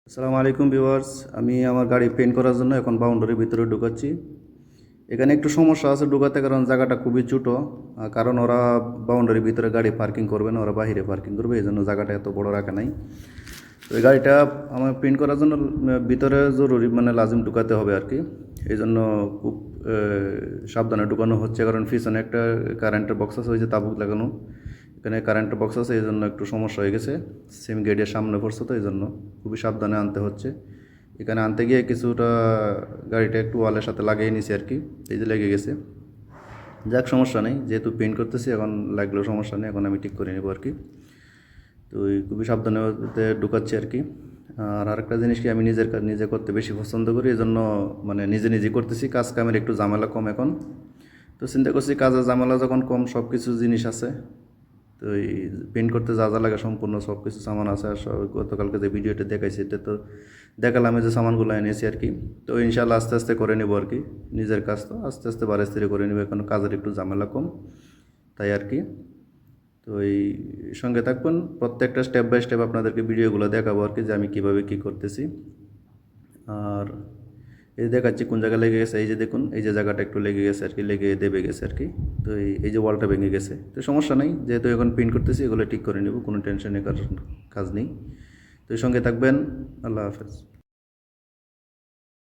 আসসালামু আলাইকুম ভিউয়ার্স। আমি আমার গাড়ি পেইন্ট করার জন্য এখন বাউন্ডারির ভিতরে ঢুকাচ্ছি। এখানে একটু সমস্যা আছে ঢুকাতে, কারণ জায়গাটা খুবই ছোটো। কারণ ওরা বাউন্ডারির ভিতরে গাড়ি পার্কিং করবে না, ওরা বাইরে পার্কিং করবে, এই জন্য জায়গাটা এত বড় রাখা নাই। তো এই গাড়িটা আমার পেইন্ট করার জন্য ভিতরে জরুরি, মানে লাজিম ঢুকাতে হবে আর কি। এই জন্য খুব সাবধানে ঢুকানো হচ্ছে, কারণ পিছনে একটা কারেন্টের বক্স আছে, ওই যে তাবুক লাগানো, এখানে কারেন্টের বক্স আছে, এই জন্য একটু সমস্যা হয়ে গেছে। সেম গেটের সামনে পড়ছে, তো এই জন্য খুবই সাবধানে আনতে হচ্ছে। এখানে আনতে গিয়ে কিছুটা গাড়িটা একটু ওয়ালের সাথে লাগিয়ে নিছি আর কি, এই যে লেগে গেছে। যাক, সমস্যা নেই, যেহেতু পেইন্ট করতেছি এখন লাগলেও সমস্যা নেই, এখন আমি ঠিক করে নেবো আর কি। তো এই খুবই সাবধানে ঢুকাচ্ছি আর কি। আর আরেকটা জিনিস কি, আমি নিজের কাজ নিজে করতে বেশি পছন্দ করি, এই জন্য মানে নিজে নিজে করতেছি। কাজ কামের একটু ঝামেলা কম এখন, তো চিন্তা করছি কাজের ঝামেলা যখন কম, সব কিছু জিনিস আছে, তো এই পেন্ট করতে যা যা লাগে সম্পূর্ণ সব কিছু সামান আছে। আর গতকালকে যে ভিডিওটা দেখাইছি, এটা তো দেখালাম, যে সামানগুলো এনেছি আর কি। তো ইনশাল্লাহ আস্তে আস্তে করে নেবো আর কি। নিজের কাজ তো আস্তে আস্তে বারে করে নেবো, এখন কাজের একটু ঝামেলা কম, তাই আর কি। তো এই সঙ্গে থাকবেন, প্রত্যেকটা স্টেপ বাই স্টেপ আপনাদেরকে ভিডিওগুলো দেখাবো আর কি, যে আমি কীভাবে কী করতেছি। আর এই দেখাচ্ছি কোন জায়গায় লেগে গেছে, এই যে দেখুন, এই যে জায়গাটা একটু লেগে গেছে আর কি, লেগে দেবে গেছে আর কি। তো এই যে ওয়ালটা ভেঙে গেছে, তো সমস্যা নেই, যেহেতু এখন প্রিন্ট করতেছি, এগুলো ঠিক করে নেব, কোনো টেনশনের কাজ নেই। তো এই সঙ্গে থাকবেন। আল্লাহ হাফেজ।